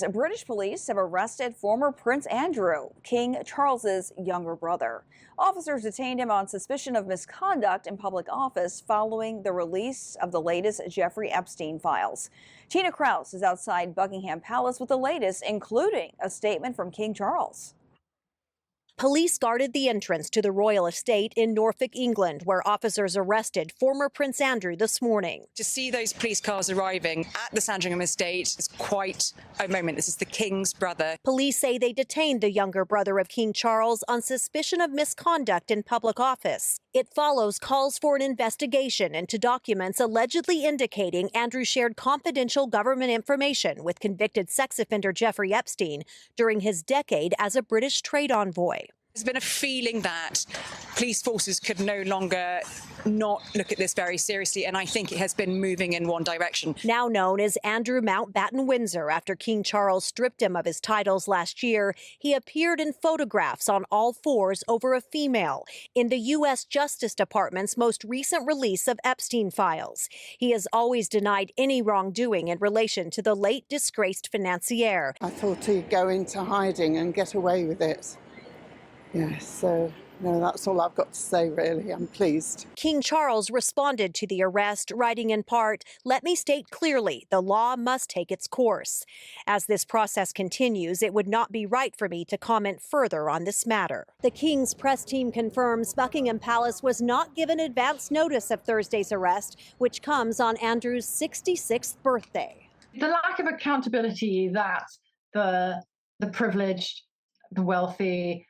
British police have arrested former Prince Andrew, King Charles's younger brother. Officers detained him on suspicion of misconduct in public office following the release of the latest Jeffrey Epstein files. Tina Kraus is outside Buckingham Palace with the latest, including a statement from King Charles. Police guarded the entrance to the royal estate in Norfolk, England, where officers arrested former Prince Andrew this morning. To see those police cars arriving at the Sandringham estate is quite a moment. This is the King's brother. Police say they detained the younger brother of King Charles on suspicion of misconduct in public office. It follows calls for an investigation into documents allegedly indicating Andrew shared confidential government information with convicted sex offender Jeffrey Epstein during his decade as a British trade envoy. There's been a feeling that police forces could no longer not look at this very seriously, and I think it has been moving in one direction. Now known as Andrew Mountbatten Windsor after King Charles stripped him of his titles last year, he appeared in photographs on all fours over a female in the U.S. Justice Department's most recent release of Epstein files. He has always denied any wrongdoing in relation to the late disgraced financier. I thought he'd go into hiding and get away with it. Yes, so no, that's all I've got to say, really. I'm pleased. King Charles responded to the arrest, writing in part, "Let me state clearly, the law must take its course. As this process continues, it would not be right for me to comment further on this matter." The King's press team confirms Buckingham Palace was not given advance notice of Thursday's arrest, which comes on Andrew's 66th birthday. The lack of accountability that the privileged, the wealthy,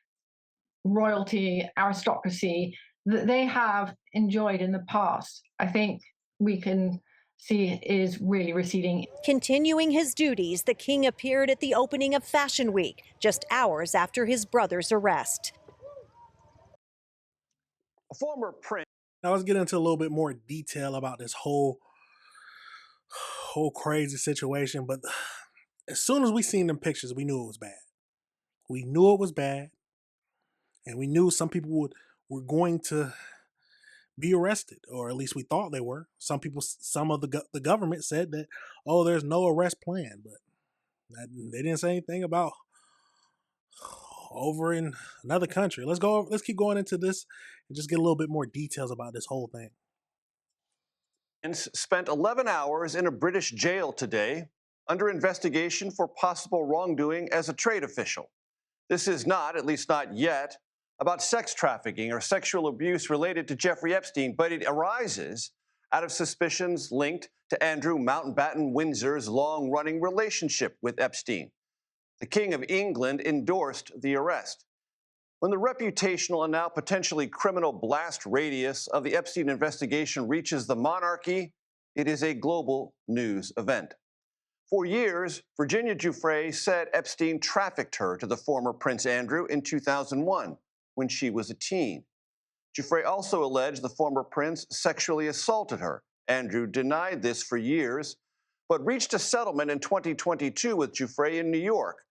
royalty, aristocracy that they have enjoyed in the past, I think we can see is really receding. Continuing his duties, the king appeared at the opening of Fashion Week, just hours after his brother's arrest. A former prince. Now let's get into a little bit more detail about this whole crazy situation. But as soon as we seen them pictures, we knew it was bad. We knew it was bad. And we knew some people were going to be arrested, or at least we thought they were. Some of the government said that, oh, there's no arrest plan, but they didn't say anything about over in another country. Let's keep going into this and just get a little bit more details about this whole thing. And spent 11 hours in a British jail today under investigation for possible wrongdoing as a trade official. This is not, at least not yet, about sex trafficking or sexual abuse related to Jeffrey Epstein, but it arises out of suspicions linked to Andrew Mountbatten Windsor's long-running relationship with Epstein. The King of England endorsed the arrest. When the reputational and now potentially criminal blast radius of the Epstein investigation reaches the monarchy, it is a global news event. For years, Virginia Giuffre said Epstein trafficked her to the former Prince Andrew in 2001. When she was a teen. Giuffre also alleged the former prince sexually assaulted her. Andrew denied this for years, but reached a settlement in 2022 with Giuffre in New York,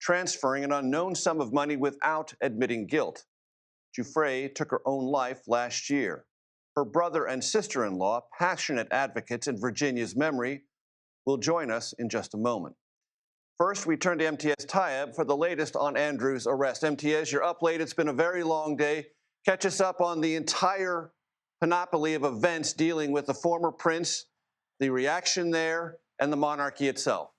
transferring an unknown sum of money without admitting guilt. Giuffre took her own life last year. Her brother and sister-in-law, passionate advocates in Virginia's memory, will join us in just a moment. First, we turn to MTS Tayeb for the latest on Andrew's arrest. MTS, you're up late. It's been a very long day. Catch us up on the entire panoply of events dealing with the former prince, the reaction there, and the monarchy itself.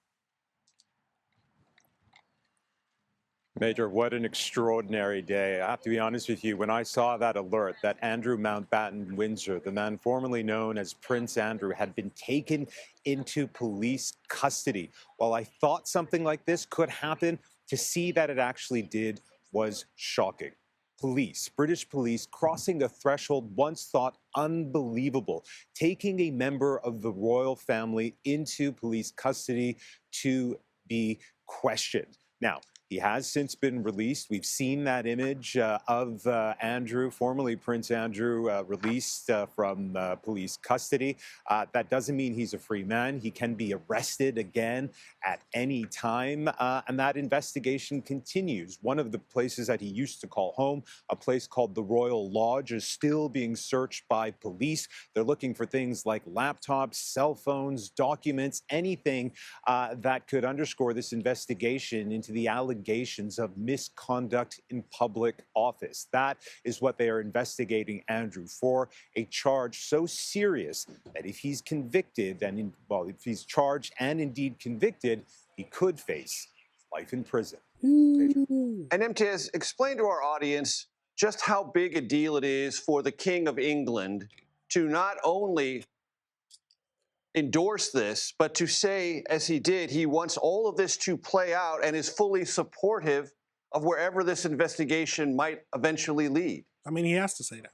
Major, what an extraordinary day. I have to be honest with you, when I saw that alert that Andrew Mountbatten Windsor, the man formerly known as Prince Andrew, had been taken into police custody, while I thought something like this could happen, to see that it actually did was shocking. Police, British police, crossing a threshold once thought unbelievable, taking a member of the royal family into police custody to be questioned. Now, He has since been released. We've seen that image of Andrew, formerly Prince Andrew, released from police custody. That doesn't mean he's a free man. He can be arrested again at any time, and that investigation continues. One of the places that he used to call home, a place called the Royal Lodge, is still being searched by police. They're looking for things like laptops, cell phones, documents, anything that could underscore this investigation into the allegations of misconduct in public office. That is what they are investigating Andrew for, a charge so serious that if he's convicted, if he's charged and indeed convicted, he could face life in prison. Ooh. And MTS, explain to our audience just how big a deal it is for the King of England to not only endorse this, but to say, as he did, he wants all of this to play out and is fully supportive of wherever this investigation might eventually lead. I mean, he has to say that.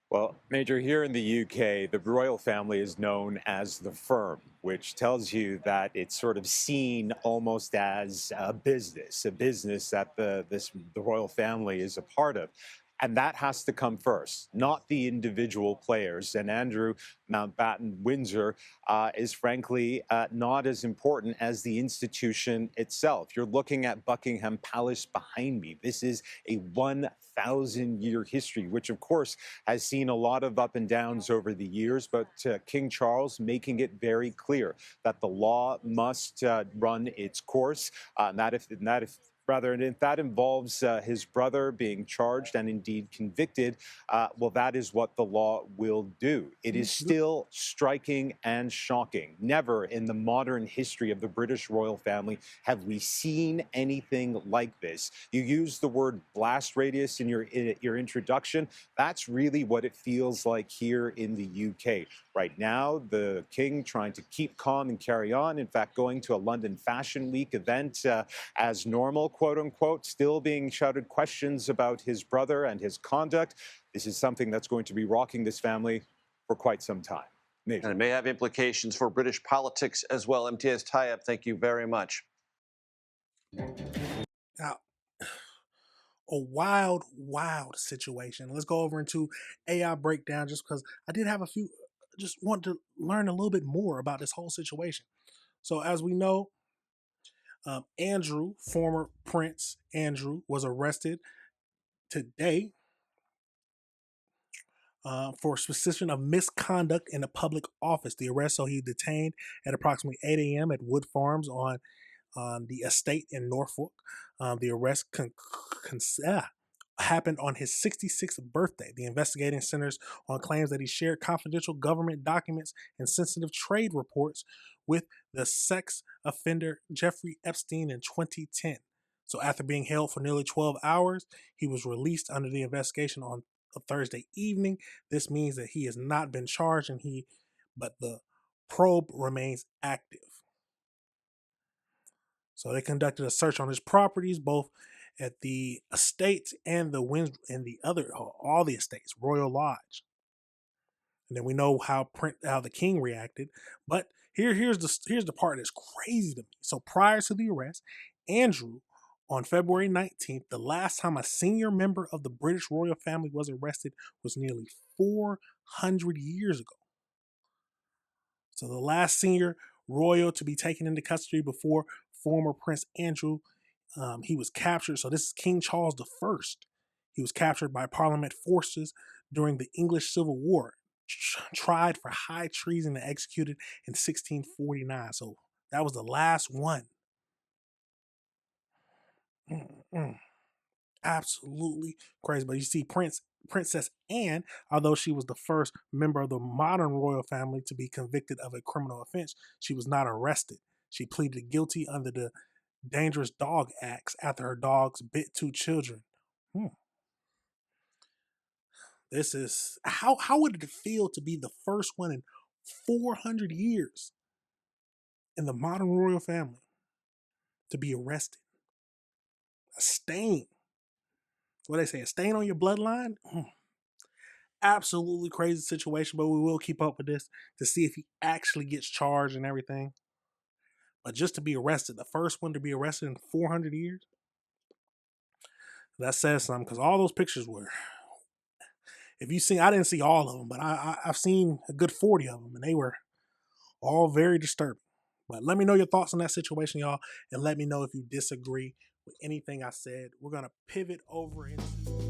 Well, Major, here in the UK, the royal family is known as the firm, which tells you that it's sort of seen almost as a business that the royal family is a part of. And that has to come first, not the individual players. And Andrew Mountbatten Windsor is frankly not as important as the institution itself. You're looking at Buckingham Palace behind me. This is a 1,000-year history, which of course has seen a lot of up and downs over the years, but King Charles making it very clear that the law must run its course, and if that involves his brother being charged and indeed convicted, well, that is what the law will do. It is still striking and shocking. Never in the modern history of the British royal family have we seen anything like this. You used the word blast radius in your introduction. That's really what it feels like here in the UK. Right now, the king trying to keep calm and carry on. In fact, going to a London Fashion Week event as normal, quote unquote, still being shouted questions about his brother and his conduct. This is something that's going to be rocking this family for quite some time. Major. And it may have implications for British politics as well. MTS Tayeb, thank you very much. Now, a wild situation. Let's go over into AI breakdown just because I did have just want to learn a little bit more about this whole situation. So as we know, Andrew, former Prince Andrew, was arrested today for suspicion of misconduct in a public office. The arrest, so he detained at approximately 8 a.m. at Wood Farms on the estate in Norfolk. The arrest happened on his 66th birthday. The investigating centers on claims that he shared confidential government documents and sensitive trade reports with the sex offender Jeffrey Epstein in 2010. So after being held for nearly 12 hours, he was released under the investigation on a Thursday evening. This means that he has not been charged, but the probe remains active. So they conducted a search on his properties, both at the estate and all the estates, Royal Lodge. And then we know how the king reacted. But here's the part that's crazy to me. So prior to the arrest, Andrew, on February 19th, the last time a senior member of the British royal family was arrested was nearly 400 years ago. So the last senior royal to be taken into custody before former Prince Andrew, he was captured. So this is King Charles I. He was captured by Parliament forces during the English Civil War, tried for high treason and executed in 1649. So that was the last one. Absolutely crazy. But you see, Princess Anne, although she was the first member of the modern royal family to be convicted of a criminal offense, she was not arrested. She pleaded guilty under the Dangerous Dog Acts after her dogs bit 2 children. This is how would it feel to be the first one in 400 years in the modern royal family to be arrested? A stain. What they say, a stain on your bloodline? Absolutely crazy situation, but we will keep up with this to see if he actually gets charged and everything. But just to be arrested, the first one to be arrested in 400 years, that says something, because all those pictures were, if you seen, I didn't see all of them, but I've seen a good 40 of them, and they were all very disturbing. But let me know your thoughts on that situation, y'all, and let me know if you disagree with anything I said. We're going to pivot over into...